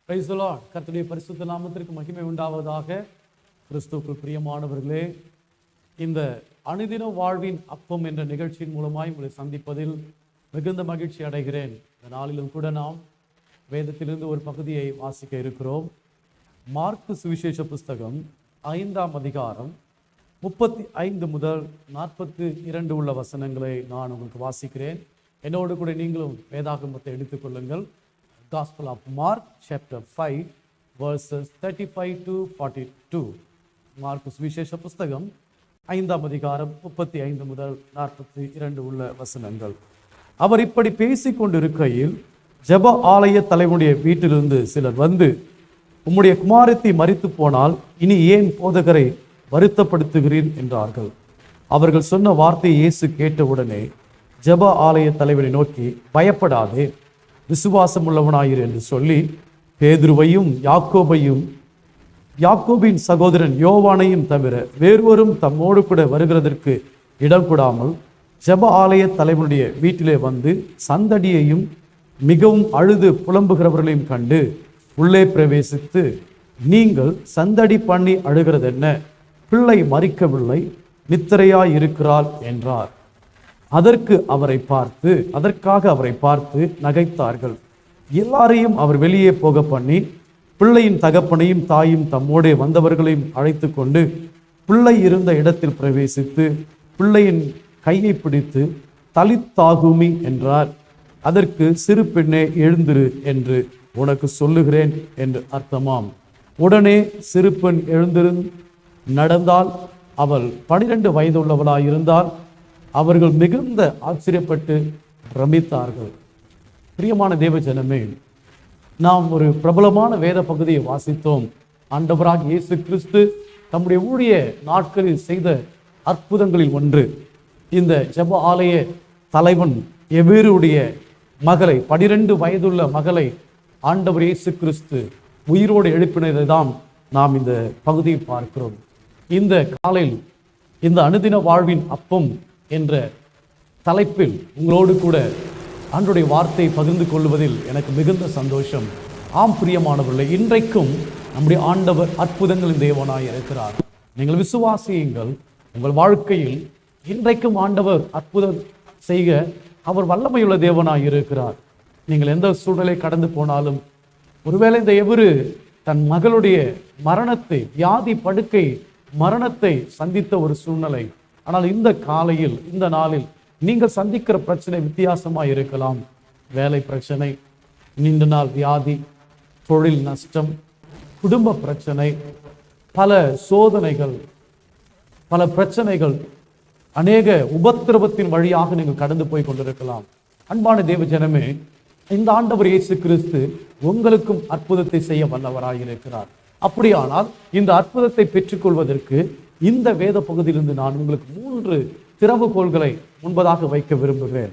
Praise the Lord. கர்த்தருடைய பரிசுத்த நாமத்திற்கு மகிமை உண்டாவதாக. கிறிஸ்துவுக்குள் பிரியமானவர்களே, இந்த அனுதின வாழ்வின் அப்பம் என்ற நிகழ்ச்சியின் மூலமாய் உங்களை சந்திப்பதில் மிகுந்த மகிழ்ச்சி அடைகிறேன். இந்த நாளிலும் கூட நாம் வேதத்திலிருந்து ஒரு பகுதியை வாசிக்க இருக்கிறோம். மார்க்கு சுவிசேஷ புஸ்தகம் 5ஆம் அதிகாரம் 35 முதல் 42 உள்ள வசனங்களை நான் உங்களுக்கு வாசிக்கிறேன். என்னோடு கூட நீங்களும் வேதாகமத்தை எடுத்துக்கொள்ளுங்கள். Gospel of Mark chapter 5 verses 35 to 42. Mark சுவிசேஷ புஸ்தகம் 5ஆம் அதிகாரம் 35 முதல் 42 உள்ள வசனங்கள். அவர் இப்படி பேசிக் கொண்டிருக்கையில் ஜெப ஆலய தலைவனுடைய வீட்டிலிருந்து சிலர் வந்து, உம்முடைய குமாரத்தி மரித்து போனால் இனி ஏன் போதகரை வருத்தப்படுத்துகிறீர் என்றார்கள். அவர்கள் சொன்ன வார்த்தையை இயேசு கேட்டவுடனே ஜெப ஆலய தலைவனை நோக்கி, பயப்படாதே, விசுவாசம் உள்ளவனாயிரு என்று சொல்லி பேதுருவையும் யாக்கோபின் சகோதரன் யோவானையும் தவிர வேறொரும் தம்மோடு கூட வருகிறதற்கு இடம் கொடாமல் ஜெப ஆலய தலைவனுடைய வீட்டிலே வந்து சந்தடியையும் மிகவும் அழுது புலம்புகிறவர்களையும் கண்டு உள்ளே பிரவேசித்து, நீங்கள் சந்தடி பண்ணி அழுகிறது என்ன? பிள்ளை மரிக்கவில்லை, நித்திரையாய் இருக்கிறாள் என்றார். அதற்காக அவரை பார்த்து நகைத்தார்கள். எல்லாரையும் அவர் வெளியே போக பண்ணி பிள்ளையின் தகப்பனையும் தாயும் தம்மோடே வந்தவர்களையும் அழைத்து கொண்டு பிள்ளை இருந்த இடத்தில் பிரவேசித்து பிள்ளையின் கையை பிடித்து தலித்தாகுமி என்றார். அதற்கு, சிறு பெண்ணே எழுந்திரு என்று உனக்கு சொல்லுகிறேன் என்று அர்த்தமாம். உடனே சிறு பெண் எழுந்திரு நடந்தால். அவள் 12 வயதுள்ளவளாயிருந்தால். அவர்கள் மிகுந்த ஆச்சரியப்பட்டு பிரமித்தார்கள். பிரியமான தேவ ஜனமே, நாம் ஒரு பிரபலமான வேத பகுதியை வாசித்தோம். ஆண்டவராகிய இயேசு கிறிஸ்து தம்முடைய ஊழிய நாட்களில் செய்த அற்புதங்களில் ஒன்று, இந்த ஜெப ஆலய தலைவன் எவேருடைய மகளை, 12 வயதுள்ள மகளை ஆண்டவர் இயேசு கிறிஸ்து உயிரோடு எழுப்பினதை தான் நாம் இந்த பகுதியை பார்க்கிறோம். இந்த காலையில் இந்த அனுதின வாழ்வின் அப்பம் என்ற தலைப்பில் உங்களோடு கூட ஆண்டவருடைய வார்த்தையை பகிர்ந்து கொள்வதில் எனக்கு மிகுந்த சந்தோஷம். ஆம் பிரியமானவர்களே, இன்றைக்கும் நம்முடைய ஆண்டவர் அற்புதங்களின் தேவனாய் இருக்கிறார். நீங்கள் விசுவாசியுங்கள். உங்கள் வாழ்க்கையில் இன்றைக்கும் ஆண்டவர் அற்புதம் செய்ய அவர் வல்லமையுள்ள தேவனாய் இருக்கிறார். நீங்கள் எந்த சூழ்நிலை கடந்து போனாலும், ஒருவேளை இந்த எவரு தன் மகளுடைய மரணத்தை, வியாதி படுக்கை மரணத்தை சந்தித்த ஒரு சூழ்நிலை. ஆனால் இந்த காலையில், இந்த நாளில் நீங்கள் சந்திக்கிற பிரச்சனை வித்தியாசமாக இருக்கலாம். வேலை பிரச்சனை, நீண்ட நாள் வியாதி, தொழில் நஷ்டம், குடும்ப பிரச்சனை, பல சோதனைகள், பல பிரச்சனைகள், அநேக உபத்திரவத்தின் வழியாக நீங்கள் கடந்து போய் கொண்டிருக்கலாம். அன்பான தேவ ஜனமே, இந்த ஆண்டவர் இயேசு கிறிஸ்து உங்களுக்கும் அற்புதத்தை செய்ய வல்லவராயிருக்கிறார். அப்படியானால் இந்த அற்புதத்தை பெற்றுக்கொள்வதற்கு இந்த வேத பகுதியிலிருந்து நான் உங்களுக்கு 3 திறவுகோள்களை முன்பதாக வைக்க விரும்புகிறேன்.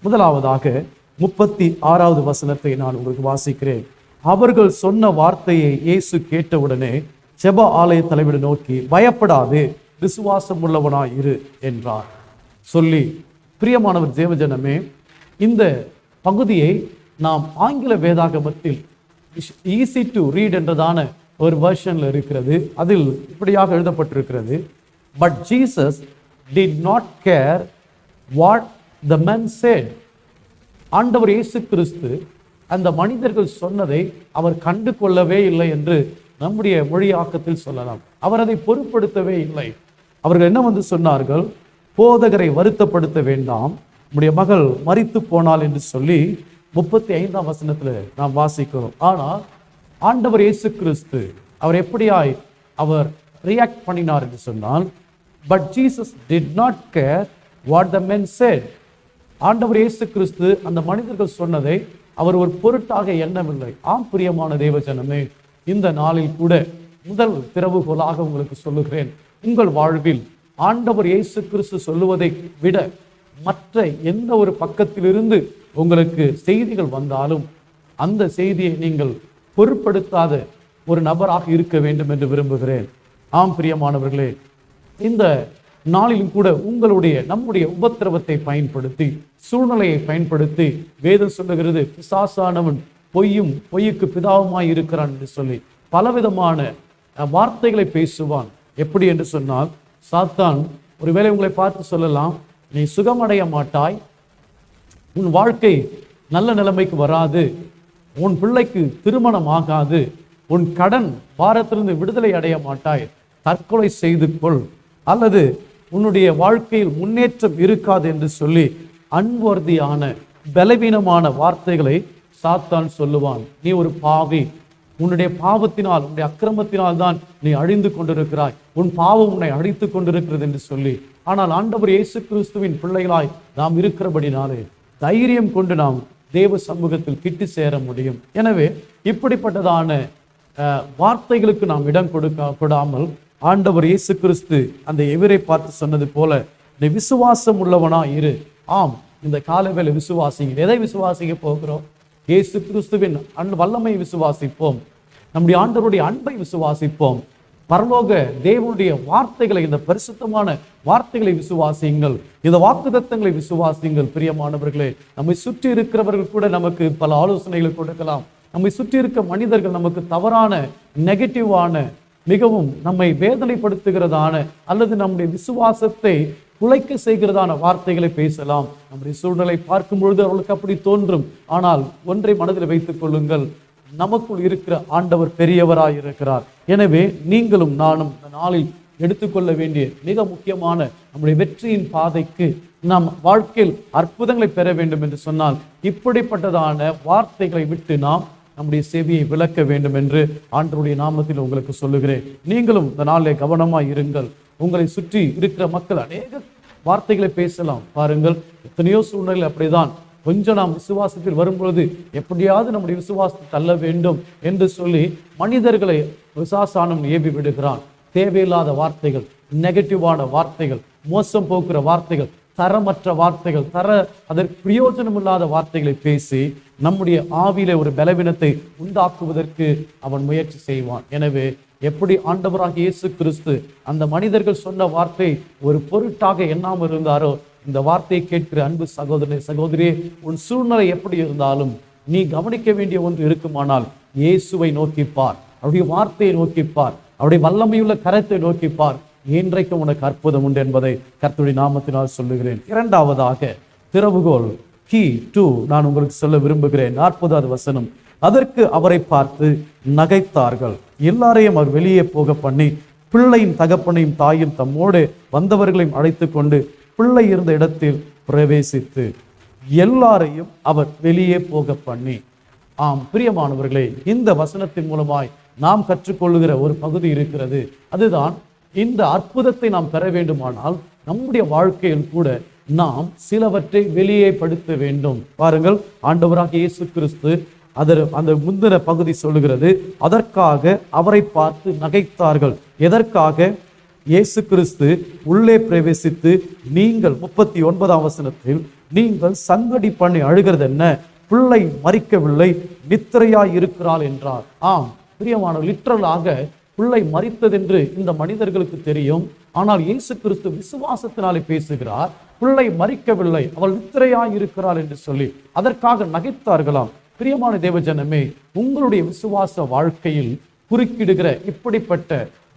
முதலாவதாக 36வது வசனத்தை நான் உங்களுக்கு வாசிக்கிறேன். அவர்கள் சொன்ன வார்த்தையை இயேசு கேட்டவுடனே ஜெப ஆலய தலைவரை நோக்கி, பயப்படாதே, விசுவாசம் உள்ளவனாய் இரு என்றார் சொல்லி. பிரியமானவர் தேவஜனமே, இந்த பகுதியை நாம் ஆங்கில வேதாகமத்தில் ஈஸி டு ரீட் என்றதான ஒரு வெர்ஷன்ல இருக்கிறது. அதில் இப்படியாக எழுதப்பட்டிருக்கிறது, but Jesus did not care what the men said. ஆண்டவர் இயேசு கிறிஸ்து அந்த மனிதர்கள் சொன்னதை அவர் கண்டு கொள்ளவே இல்லை என்று நம்முடைய மொழியாக்கத்தில் சொல்லலாம். அவர் அதை பொருட்படுத்தவே இல்லை. அவர்கள் என்ன வந்து சொன்னார்கள்? போதகரை வருத்தப்படுத்த வேண்டாம், நம்முடைய மகள் மரித்து போனாள் என்று சொல்லி 35ஆம் வசனத்துல நாம் வாசிக்கிறோம். ஆனால் ஆண்டவர் இயேசு கிறிஸ்து அவர் எப்படியாய் அவர் ரியாக்ட் பண்ணினார் என்று சொன்னால், but Jesus did not care what the men said. ஆண்டவர் இயேசு கிறிஸ்து அந்த மனிதர்கள் சொன்னதை அவர் ஒரு பொருட்டாக எண்ணவில்லை. ஆம் பிரியமான தேவஜனமே, இந்த நாளில் கூட முதல் திறவுகோலாக உங்களுக்கு சொல்லுகிறேன், உங்கள் வாழ்வில் ஆண்டவர் இயேசு கிறிஸ்து சொல்லுவதை விட மற்ற எந்த ஒரு பக்கத்திலிருந்து உங்களுக்கு செய்திகள் வந்தாலும் அந்த செய்தியை நீங்கள் பொருட்படுத்தாத ஒரு நபராக இருக்க வேண்டும் என்று விரும்புகிறேன். ஆம் பிரியமானவர்களே, இந்த நாளிலும் கூட நம்முடைய உபத்திரவத்தை பயன்படுத்தி, சூழ்நிலையை பயன்படுத்தி, வேதம் சொல்லுகிறது, பிசாசானவன் பொய்யுக்கு பிதாவுமாய் இருக்கிறான் என்று சொல்லி பலவிதமான வார்த்தைகளை பேசுவான். எப்படி என்று சொன்னால், சாத்தான் ஒருவேளை உங்களை பார்த்து சொல்லலாம், நீ சுகமடைய மாட்டாய், உன் வாழ்க்கை நல்ல நிலைமைக்கு வராது, உன் பிள்ளைக்கு திருமணம் ஆகாது, உன் கடன் பாரத்திலிருந்து விடுதலை அடைய மாட்டாய், தற்கொலை செய்து கொள், அல்லது உன்னுடைய வாழ்க்கையில் முன்னேற்றம் இருக்காது என்று சொல்லி அன்வர்தியான பலவீனமான வார்த்தைகளை சாத்தான் சொல்லுவான். நீ ஒரு பாவி, உன்னுடைய பாவத்தினால், உன்னுடைய அக்கிரமத்தினால் தான் நீ அழிந்து கொண்டிருக்கிறாய், உன் பாவம் உன்னை அழித்து கொண்டிருக்கிறது என்று சொல்லி. ஆனால் ஆண்டவர் இயேசு கிறிஸ்துவின் பிள்ளைகளாய் நாம் இருக்கிறபடினாலே தைரியம் கொண்டு நாம் தேவ சமூகத்தில் கிட்டி சேர முடியும். எனவே இப்படிப்பட்டதான வார்த்தைகளுக்கு நாம் இடம் கொடாமல் ஆண்டவர் இயேசு கிறிஸ்து அந்த எவரை பார்த்து சொன்னது போல, நீ விசுவாசம் உள்ளவனா இரு. ஆம், இந்த காலவேளை விசுவாசிங்க. எதை விசுவாசிக்க போகிறோம்? இயேசு கிறிஸ்துவின் வல்லமை விசுவாசிப்போம், நம்முடைய ஆண்டவருடைய அன்பை விசுவாசிப்போம், பரலோக தேவனுடைய வார்த்தைகளை, இந்த பரிசுத்தமான வார்த்தைகளை விசுவாசியுங்கள், இந்த வாக்குத்தத்தங்களை விசுவாசியுங்கள். பிரியமானவர்களே, நம்மை சுற்றி இருக்கிறவர்கள் கூட நமக்கு பல ஆலோசனைகளை கொடுக்கலாம். நம்மை சுற்றி இருக்க மனிதர்கள் நமக்கு தவறான, நெகட்டிவான, மிகவும் நம்மை வேதனைப்படுத்துகிறதான அல்லது நம்முடைய விசுவாசத்தை குலைக்க செய்கிறதான வார்த்தைகளை பேசலாம். நம்முடைய சூழ்நிலை பார்க்கும் பொழுது அவர்களுக்கு அப்படி தோன்றும். ஆனால் ஒன்றை மனதில் வைத்துக் கொள்ளுங்கள், நமக்குள் இருக்கிற ஆண்டவர் பெரியவராய் இருக்கிறார். எனவே நீங்களும் நானும் இந்த நாளில் எடுத்துக்கொள்ள வேண்டிய மிக முக்கியமான நம்முடைய வெற்றியின் பாதைக்கு, நாம் வாழ்க்கையில் அற்புதங்களை பெற வேண்டும் என்று சொன்னால் இப்படிப்பட்டதான வார்த்தைகளை விட்டு நாம் நம்முடைய சேவையை விளக்க வேண்டும் என்று ஆண்டவருடைய நாமத்தில் உங்களுக்கு சொல்லுகிறேன். நீங்களும் இந்த நாளிலே கவனமாய் இருங்கள். உங்களை சுற்றி இருக்கிற மக்கள் அநேக வார்த்தைகளை பேசலாம். பாருங்கள், எத்தனையோ சூழ்நிலை அப்படிதான். கொஞ்சம் நாம் விசுவாசத்தில் வரும்பொழுது எப்படியாவது நம்முடைய விசுவாசத்தை தள்ள வேண்டும் என்று சொல்லி மனிதர்களை விசாசானம் ஏவி விடுகிறான். தேவையில்லாத வார்த்தைகள், நெகட்டிவான வார்த்தைகள், மோசம் போக்குற வார்த்தைகள், தரமற்ற வார்த்தைகள், அதற்கு பிரயோஜனம் இல்லாத வார்த்தைகளை பேசி நம்முடைய ஆவியிலே ஒரு பலவீனத்தை உண்டாக்குவதற்கு அவன் முயற்சி செய்வான். எனவே எப்படி ஆண்டவராக இயேசு கிறிஸ்து அந்த மனிதர்கள் சொன்ன வார்த்தை ஒரு பொருட்டாக எண்ணாமல் இருந்தாரோ, இந்த வார்த்தையை கேட்கிற அன்பு சகோதரனே, சகோதரியே, உன் சூழ்நிலை எப்படி இருந்தாலும் நீ கவனிக்க வேண்டிய ஒன்று இருக்குமானால் இயேசுவை நோக்கிப்பார், அவருடைய வார்த்தையை நோக்கிப்பார், அவருடைய வல்லமையுள்ள கரத்தை நோக்கிப்பார். இன்றைக்கும் உனக்கு அற்புதம் உண்டு என்பதை கர்த்தருடைய நாமத்தினால் சொல்லுகிறேன். இரண்டாவதாக திறவுகோல், கீ 2 நான் உங்களுக்கு சொல்ல விரும்புகிறேன். 40வது வசனம். அதற்கு அவரை பார்த்து நகைத்தார்கள். எல்லாரையும் அவர் வெளியே போக பண்ணி பிள்ளையின் தகப்பனையும் தாயும் தம்மோடு வந்தவர்களையும் அழைத்து கொண்டு பிள்ளை இருந்த இடத்தில் பிரவேசித்து எல்லாரையும் அவர் வெளியே போக பண்ணி. ஆம் பிரியமானவர்களே, இந்த வசனத்தின் மூலமாய் நாம் கற்றுக்கொள்ளுகிற ஒரு பகுதி இருக்கிறது. அதுதான், இந்த அற்புதத்தை நாம் பெற வேண்டுமானால் நம்முடைய வாழ்க்கையில் கூட நாம் சிலவற்றை வெளியே படுத்த வேண்டும். பாருங்கள், ஆண்டவராக இயேசு கிறிஸ்து அந்த முந்தின பகுதி சொல்லுகிறது, அதற்காக அவரை பார்த்து நகைத்தார்கள். எதற்காக? இயேசு கிறிஸ்து உள்ளே பிரவேசித்து, நீங்கள் 39ஆம் வசனத்தில், நீங்கள் சங்கடி பண்ணி அழுகிறது என்ன? பிள்ளை மரிக்கவில்லை, நித்திரையாய் இருக்கிறாள் என்றார். ஆம் பிரியமான, லிட்டரலாக பிள்ளை மரித்ததென்று இந்த மனிதர்களுக்கு தெரியும். ஆனால் இயேசு கிறிஸ்து விசுவாசத்தினாலே பேசுகிறார், பிள்ளை மரிக்கவில்லை, அவள் நித்திரையாய் இருக்கிறாள் என்று சொல்லி அதற்காக நகைத்தார்களாம். பிரியமான தேவஜனமே, உங்களுடைய விசுவாச வாழ்க்கையில் குறுக்கிடுகிற இப்படிப்பட்ட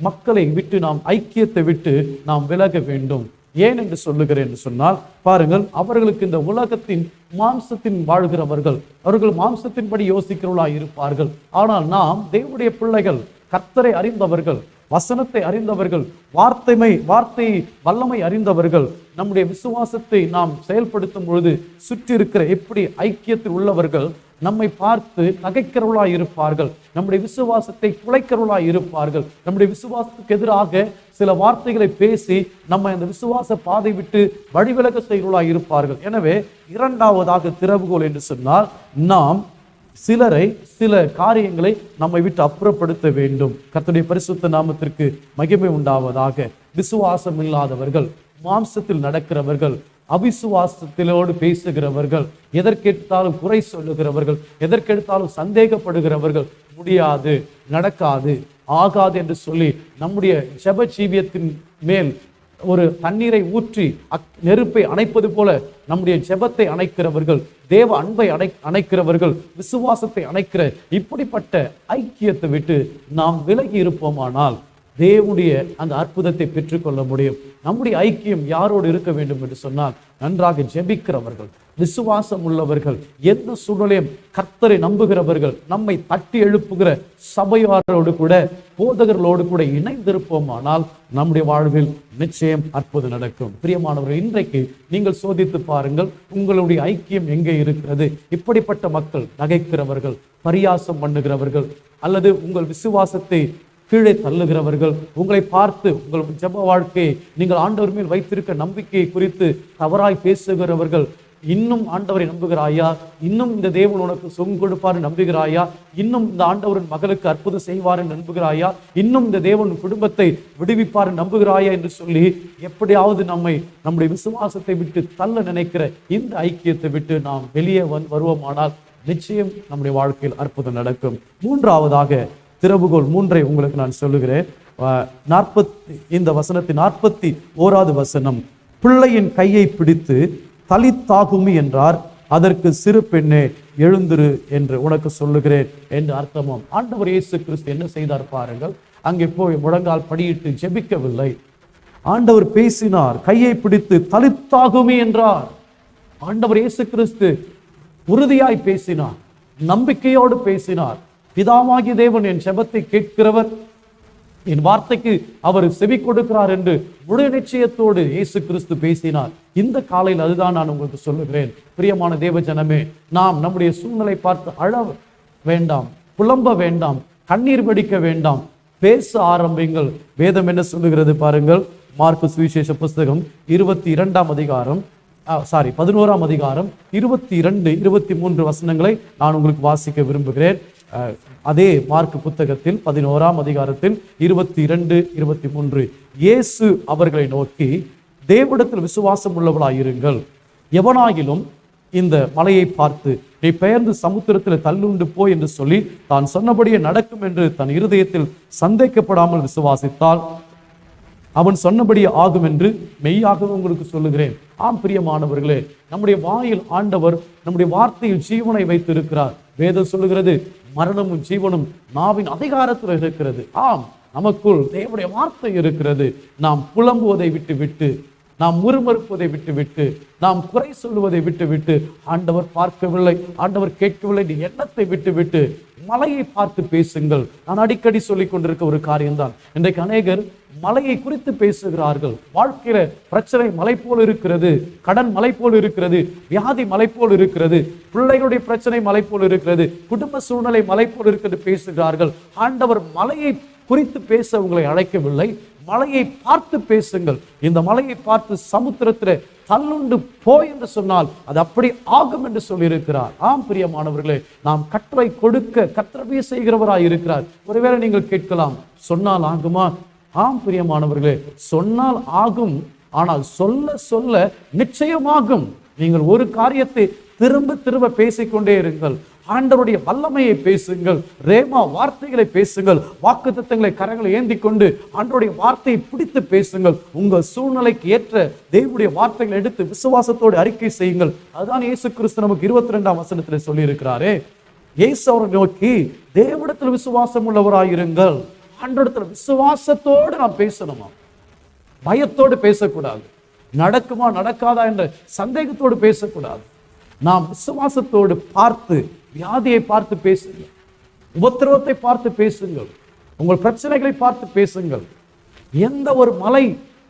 மக்களை விட்டு நாம் ஐக்கியத்தை விட்டு நாம் விலக வேண்டும். ஏன் என்று சொல்லுகிறேன் என்று சொன்னால், பாருங்கள், அவர்களுக்கு இந்த உலகத்தின் மாம்சத்தின் வாழ்கிறவர்கள், அவர்கள் மாம்சத்தின்படி யோசிக்கிறவர்களாய் இருப்பார்கள். ஆனால் நாம் தேவனுடைய பிள்ளைகள், கர்த்தரை அறிந்தவர்கள், வசனத்தை அறிந்தவர்கள், வார்த்தை வல்லமை அறிந்தவர்கள். நம்முடைய விசுவாசத்தை நாம் செயல்படுத்தும் பொழுது சுற்றி இருக்கிற எப்படி ஐக்கியத்தில் உள்ளவர்கள் நம்மை பார்த்து நகைக்கிறவர்களாய் இருப்பார்கள், நம்முடைய விசுவாசத்தை குலைக்கிறவர்களாய் இருப்பார்கள், நம்முடைய விசுவாசத்துக்கு எதிராக சில வார்த்தைகளை பேசி நம்ம இந்த விசுவாச பாதை விட்டு வழிவிலக செய்கிறவர்களாய் இருப்பார்கள். எனவே இரண்டாவதாக திறவுகோல் என்று சொன்னால், நாம் சில காரியங்களை நம்மை விட்டு அப்புறப்படுத்த வேண்டும். கர்த்தருடைய பரிசுத்த நாமத்திற்கு மகிமை உண்டாவதாக. விசுவாசம் இல்லாதவர்கள், மாம்சத்தில் நடக்கிறவர்கள், அவிசுவாசத்திலோடு பேசுகிறவர்கள், எதற்கெடுத்தாலும் குறை சொல்லுகிறவர்கள், எதற்கெடுத்தாலும் சந்தேகப்படுகிறவர்கள், முடியாது, நடக்காது, ஆகாது என்று சொல்லி நம்முடைய ஜெப ஜீவியத்தின் மேல் ஒரு தண்ணீரை ஊற்றி நெருப்பை அணைப்பது போல நம்முடைய ஜெபத்தை அணைக்கிறவர்கள், தேவ அன்பை அணைக்கிறவர்கள், விசுவாசத்தை அணைக்கிற இப்படிப்பட்ட ஐக்கியத்தை விட்டு நாம் விலகி இருப்போமானால் தேவனுடைய அந்த அற்புதத்தை பெற்றுக்கொள்ள முடியும். நம்முடைய ஐக்கியம் யாரோடு இருக்க வேண்டும் என்று சொன்னால், நன்றாக ஜெபிக்கிறவர்கள், விசுவாசம் உள்ளவர்கள், எந்த சூழ்நிலையும் கர்த்தரை நம்புகிறவர்கள், நம்மை தட்டி எழுப்புகிற சபையாரோடு கூட, போதகர்களோடு கூட இணைந்திருப்போமானால் நம்முடைய வாழ்வில் நிச்சயம் அற்புதம் நடக்கும். பிரியமானவர்கள், இன்றைக்கு நீங்கள் சோதித்து பாருங்கள், உங்களுடைய ஐக்கியம் எங்கே இருக்கிறது? இப்படிப்பட்ட மக்கள், நகைக்கிறவர்கள், பரியாசம் பண்ணுகிறவர்கள், அல்லது உங்கள் விசுவாசத்தை கீழே தள்ளுகிறவர்கள், உங்களை பார்த்து உங்கள் ஜெப வாழ்க்கையை, நீங்கள் ஆண்டவர் மேல் வைத்திருக்க நம்பிக்கையை குறித்து தவறாய் பேசுகிறவர்கள், இன்னும் ஆண்டவரை நம்புகிறாயா? இன்னும் இந்த தேவன் உனக்கு சுகம் கொடுப்பார் நம்புகிறாயா? இன்னும் இந்த ஆண்டவரின் மகளுக்கு அற்புதம் செய்வார் நம்புகிறாயா? இன்னும் இந்த தேவன் குடும்பத்தை விடுவிப்பார் நம்புகிறாயா என்று சொல்லி எப்படியாவது நம்முடைய விசுவாசத்தை விட்டு தள்ள நினைக்கிற இந்த ஐக்கியத்தை விட்டு நாம் வெளியே வருவோமானால் நிச்சயம் நம்முடைய வாழ்க்கையில் அற்புதம் நடக்கும். மூன்றாவதாக, திறவுகோல் 3 உங்களுக்கு நான் சொல்லுகிறேன். இந்த வசனத்தின் 41வது வசனம், பிள்ளையின் கையை பிடித்து தலித்தாகுமி என்றார், அதற்கு சிறு பெண்ணே எழுந்திரு என்று உனக்கு சொல்லுகிறேன் என்று அர்த்தமாம். ஆண்டவர் இயேசு கிறிஸ்து என்ன செய்தார் பாருங்கள். அங்கே போய் முழங்கால் படியிட்டு ஜெபிக்கவில்லை. ஆண்டவர் பேசினார், கையை பிடித்து தலித்தாகுமி என்றார். ஆண்டவர் இயேசு கிறிஸ்து உறுதியாய் பேசினார், நம்பிக்கையோடு பேசினார். பிதாவாகிய தேவன் என் ஜெபத்தை கேட்கிறவர், என் வார்த்தைக்கு அவர் செவி கொடுக்கிறார் என்று முழு நிச்சயத்தோடு இயேசு கிறிஸ்து பேசினார். இந்த காலையில் அதுதான் நான் உங்களுக்கு சொல்லுகிறேன். பிரியமான தேவ ஜனமே, நாம் நம்முடைய சூழ்நிலை பார்த்து அழ வேண்டாம், புலம்ப வேண்டாம், கண்ணீர் வடிக்க வேண்டாம், பேச ஆரம்பிங்கள். வேதம் என்ன சொல்லுகிறது பாருங்கள். மார்க்கு சுவிசேஷ புஸ்தகம் 11ஆம் அதிகாரம் 22, 23 வசனங்களை நான் உங்களுக்கு வாசிக்க விரும்புகிறேன். அதே மார்க் புத்தகத்தில் 11ஆம் அதிகாரத்தில் 22, 23, இயேசு அவர்களை நோக்கி, தேவனிடத்தில் விசுவாசம் உள்ளவளாயிருங்கள். எவனாகிலும் இந்த மலையை பார்த்து நீ பெயர்ந்து சமுத்திரத்தில் தள்ளுண்டு போய் என்று சொல்லி தான் சொன்னபடியே நடக்கும் என்று தன் இருதயத்தில் சந்தேகப்படாமல் விசுவாசித்தால் அவன் சொன்னபடியே ஆகும் என்று மெய்யாகவே உங்களுக்கு சொல்லுகிறேன். ஆம் பிரியமானவர்களே, நம்முடைய வாயில் ஆண்டவர் நம்முடைய வார்த்தையில் ஜீவனை வைத்திருக்கிறார். வேதம் சொல்லுகிறது, மரணமும் ஜீவனும் நாவின் அதிகாரத்தில் இருக்கிறது. ஆம், நமக்குள் தேவனுடைய வார்த்தை இருக்கிறது. நாம் புலம்புவதை விட்டு, நாம் முறுமறுப்பதை விட்டு, நாம் குறை சொல்லுவதை விட்டு, ஆண்டவர் பார்க்கவில்லை, ஆண்டவர் கேட்கவில்லை எண்ணத்தை விட்டு மலையை பார்த்து பேசுங்கள். நான் அடிக்கடி சொல்லிக் கொண்டிருக்க ஒரு காரியம்தான். இன்றைக்கு அநேகர் மலையை குறித்து பேசுகிறார்கள். வாழ்க்கையில பிரச்சனை மலை போல் இருக்கிறது, கடன் மலை போல் இருக்கிறது, வியாதி மலை போல் இருக்கிறது, பிள்ளைகளுடைய பிரச்சனை மலை போல் இருக்கிறது, குடும்ப சூழ்நிலை மலை போல் இருக்கிறது பேசுகிறார்கள். ஆண்டவர் மலையை குறித்து பேச உங்களை அழைக்கவில்லை, மலையை பார்த்து பேசுங்கள். இந்த மலையை பார்த்து சமுத்திரத்தில் தள்ளுண்டு போய் என்று சொன்னால் அது அப்படி ஆகும் என்று சொல்லியிருக்கிறார். ஆம் பிரியமானவர்களே, நாம் கட்டளை கொடுக்க கர்த்தரவே செய்கிறவராய் இருக்கிறார். ஒருவேளை நீங்கள் கேட்கலாம், சொன்னால் ஆகுமா? ஆம் பிரியமானவர்களே, சொன்னால் ஆகும். ஆனால் சொல்ல சொல்ல நிச்சயமாகும். நீங்கள் ஒரு காரியத்தை திரும்ப பேசிக்கொண்டே இருங்கள். ஆண்டவருடைய வல்லமையை பேசுங்கள், ரேமா வார்த்தைகளை பேசுங்கள், வாக்குத்தத்தங்களை கரங்களை ஏந்தி கொண்டு ஆண்டவருடைய வார்த்தையை பிடித்து பேசுங்கள். உங்கள் சூழ்நிலைக்கு ஏற்ற தேவனுடைய வார்த்தைகளை எடுத்து விசுவாசத்தோடு அறிக்கை செய்யுங்கள். அதுதான் இயேசு கிறிஸ்து நமக்கு 22ஆம் வசனத்தில் சொல்லி இருக்கிறாரே. இயேசு அவரை நோக்கி, தேவனிடத்தில் விசுவாசம் உள்ளவராயிருங்கள். ஆண்டவரிடத்தில் விசுவாசத்தோடு நாம் பேசணுமா, பயத்தோடு பேசக்கூடாது. நடக்குமா நடக்காதா என்ற சந்தேகத்தோடு பேசக்கூடாது. நாம் விசுவாசத்தோடு பார்த்து, வியாதியை பார்த்து பேசுங்கள், உபத்திரவத்தை பார்த்து பேசுங்கள், உங்கள் பிரச்சனைகளை பார்த்து பேசுங்கள். எந்த ஒரு மலை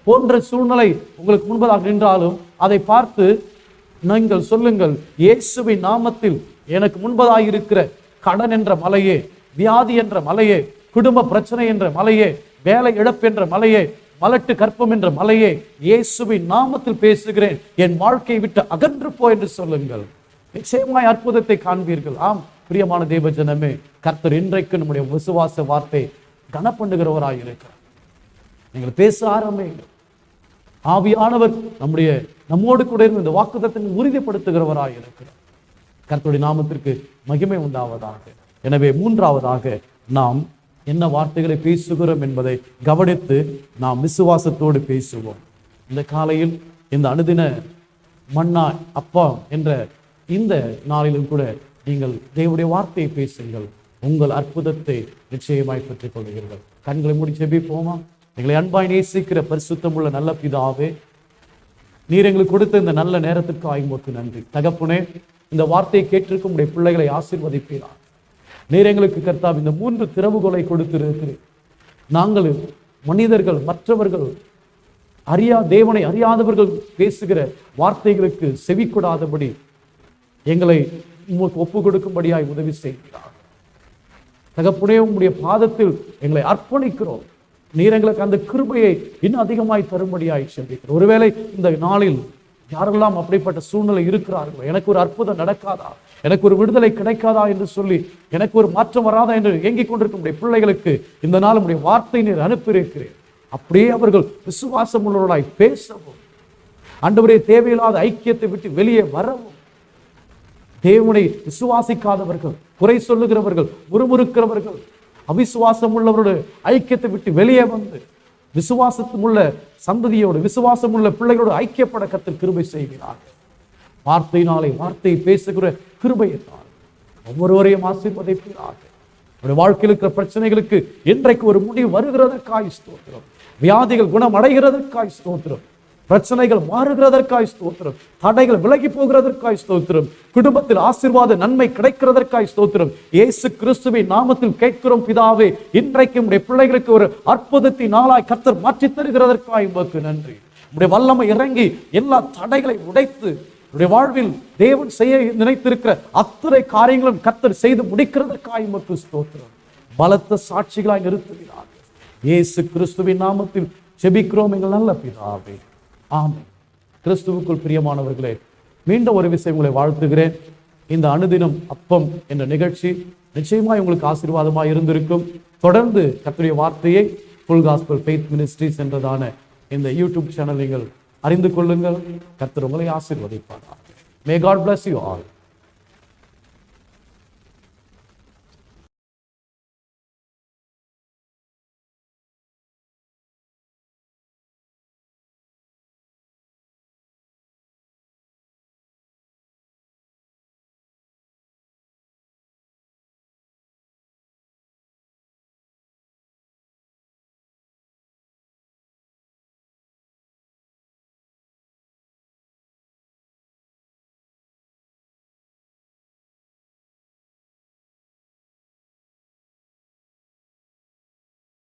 போன்ற சூழ்நிலை உங்களுக்கு முன்பதாக நின்றாலும் அதை பார்த்து நீங்கள் சொல்லுங்கள், இயேசுவின் நாமத்தில் எனக்கு முன்பதாக இருக்கிற கடன் என்ற மலையே, வியாதி என்ற மலையே, குடும்ப பிரச்சனை என்ற மலையே, வேலை இழப்பு என்ற மலையே, மலட்டு கற்பம் என்ற மலையே, இயேசுவின் நாமத்தில் பேசுகிறேன், என் வாழ்க்கையை விட்டு அகன்று போ என்று சொல்லுங்கள். நிச்சயமாய் அற்புதத்தை காண்பீர்கள். ஆம் பிரியமான தேவ ஜனமே, கர்த்தர் இன்றைக்கு நம்முடைய விசுவாச வார்த்தை கனப்பண்ணுகிறவராய் இருக்கிறார். நீங்கள் பேச ஆரம்பிங்கள். ஆவியானவர் நம்மோடு கூட இருந்து இந்த வாக்குத்தத்தத்தை உறுதிப்படுத்துகிறவராய் இருக்கிறார். கர்த்தருடைய நாமத்திற்கு மகிமை உண்டாவதாக. எனவே மூன்றாவதாக, நாம் என்ன வார்த்தைகளை பேசுகிறோம் என்பதை கவனித்து நாம் விசுவாசத்தோடு பேசுவோம். இந்த காலையில் இந்த அனுதின மன்னா அப்பா என்ற இந்த நாளிலும் கூட நீங்கள் தேவனுடைய வார்த்தையை பேசுங்கள். உங்கள் அற்புதத்தை நிச்சயமாய் பெற்றுக் கொள்கிறீர்கள். கண்களை மூடி ஜெபிப்போமா? எங்களை அன்பாய் நேசிக்கிற பரிசுத்தமுள்ள நல்ல பிதாவே, நீர் எங்களுக்கு கொடுத்த இந்த நல்ல நேரத்துக்கு உமக்கு நன்றி. தகப்பனே, இந்த வார்த்தையை கேட்டிருக்கும் உடைய பிள்ளைகளை ஆசீர்வதிப்பீரா. நீர் எங்களுக்கு கர்த்தாவே இந்த 3 திறவுகோலை கொடுத்திருக்கிறீர். நாங்கள் மனிதர்கள், மற்றவர்கள் தேவனை அறியாதவர்கள் பேசுகிற வார்த்தைகளுக்கு செவி கொடாதபடி எங்களை உமக்கு ஒப்பு கொடுக்கும்படியாய் உதவி செய்கிறார். தகப்பனே, உம்முடைய பாதத்தில் எங்களை அர்ப்பணிக்கிறோம். நீர் எங்களுக்கு அந்த கிருபையை இன்னும் அதிகமாய் தரும்படியாய் செபிக்கிறோம். ஒருவேளை இந்த நாளில் யாரெல்லாம் அப்படிப்பட்ட சூழ்நிலை இருக்கிறார்களோ, எனக்கு ஒரு அற்புதம் நடக்காதா, எனக்கு ஒரு விடுதலை கிடைக்காதா என்று சொல்லி, எனக்கு ஒரு மாற்றம் வராதா என்று ஏங்கிக் கொண்டிருக்கும் பிள்ளைகளுக்கு இந்த நாள் உடைய வார்த்தை நீர் அனுப்பியிருக்கிறேன். அப்படியே அவர்கள் விசுவாசம் உள்ளவர்களாய் பேசவும், ஆண்டவரே தேவையில்லாத ஐக்கியத்தை விட்டு வெளியே வரவும், தேவனை விசுவாசிக்காதவர்கள், குறை சொல்லுகிறவர்கள், முறுமுறுக்கிறவர்கள், அவிசுவாசம் உள்ளவரோட ஐக்கியத்தை விட்டு வெளியே வந்து விசுவாசத்தும் உள்ள சந்ததியோடு, விசுவாசம் உள்ள பிள்ளைகளோடு ஐக்கியப்பட கர்த்தர் கிருபை செய்கிறார்கள். வார்த்தையினாலே வார்த்தையை பேசுகிற கிருபையினால் ஒவ்வொருவரையும் ஆசீர்வதிக்கிறார்கள். அவருடைய வாழ்க்கையில் இருக்கிற பிரச்சனைகளுக்கு இன்றைக்கு ஒரு முடிவு வருகிறதற்காய் ஸ்தோத்திரம். வியாதிகள் குணம் அடைகிறதற்காய் ஸ்தோத்திரம். பிரச்சனைகள் மாறுகிறதற்காய் ஸ்தோத்திரம். தடைகள் விலகி போகிறதற்காய் ஸ்தோத்திரம். குடும்பத்தில் ஆசீர்வாத நன்மை கிடைக்கிறதற்காய் ஸ்தோத்திரம். இயேசு கிறிஸ்துவின் நாமத்தில் கேட்கிறோம் பிதாவே. இன்றைக்கு உடைய பிள்ளைகளுக்கு ஒரு அற்புதத்தின் நாளாய் கர்த்தர் மாற்றி தருகிறதற்காய் உமக்கு நன்றி. உடைய வல்லமை இறங்கி எல்லா தடைகளை உடைத்து உடைய வாழ்வில் தேவன் செய்ய நினைத்திருக்கிற அத்தனை காரியங்களும் கர்த்தர் செய்து முடிக்கிறதற்காய் உமக்கு ஸ்தோத்திரம். பலத்த சாட்சிகளாய் நிறுத்துகிறார்கள். இயேசு கிறிஸ்துவின் நாமத்தில் ஜெபிக்கிறோம் எங்கள் நல்ல பிதாவே, ஆமென். கிறிஸ்துவுக்குள் பிரியமானவர்களே, மீண்டும் ஒரு விஷயம் உங்களை வாழ்த்துகிறேன். இந்த அனுதினம் அப்பம் என்ற நிகழ்ச்சி நிச்சயமாய் உங்களுக்கு ஆசீர்வாதமாக இருந்திருக்கும். தொடர்ந்து கர்த்தருடைய வார்த்தையை ஃபுல் காஸ்பல் ஃபெய்த் மினிஸ்ட்ரிஸ் என்றதான இந்த யூடியூப் சேனல் நீங்கள் அறிந்து கொள்ளுங்கள். கர்த்தர் உங்களை ஆசீர்வதிப்பார். May God bless you all.